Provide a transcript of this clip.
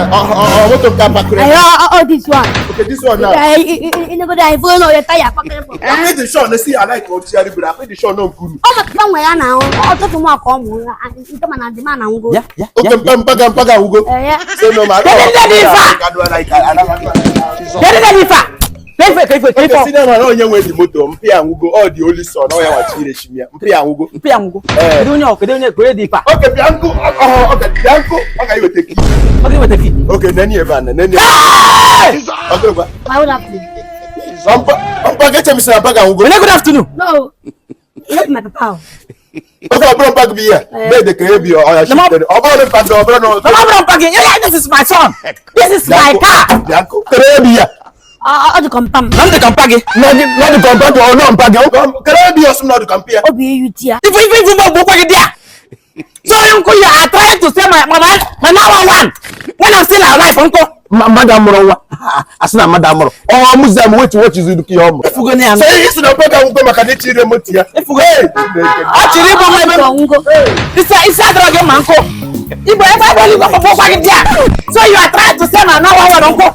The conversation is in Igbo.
What of that back? Oh, this one. Okay, this one now. You never die for no tire. I made the shot. Let's see. I like what you but I made the shot. No good. Oh, but somewhere now. Oh, talk to more come. You come and demand and go. Yeah. Okay, Paga, Ugo. Yeah. Say no, man. Pay for. See them man, you wey the motor. Mpe and Ugo, all the only son. Now you want to shimia. Mpe and Ugo. Kedonyo, go deeper. Okay, Bianco. Okay, Bianco. Okay, you take it. Okay, then you van. Then you. Okay, ba. Why would I play? Paga chemi say Paga Ugo. Good afternoon. No. Look my papa. Okay, bro, Paga be here. Be the kebi or ya shit. Obo le Paga, bro no. Come on, yeah, this is my son. This is my car. Bianco. Kebi here. Oh, the compam. Not the compagnie. Not the compam or no Paga. Kebi or some not the compare. Obi you tia. If you go there. So uncle, you are trying to say my number one. When I'm still alive, uncle. Madam Moro, asina Madam Moro. Oh, Muslim, what is it? If you go near, say yes, no Paga Ugo Makanichi remote. If you actually, it's a drug, uncle. If everybody go for there. So you are trying to say my number one, uncle.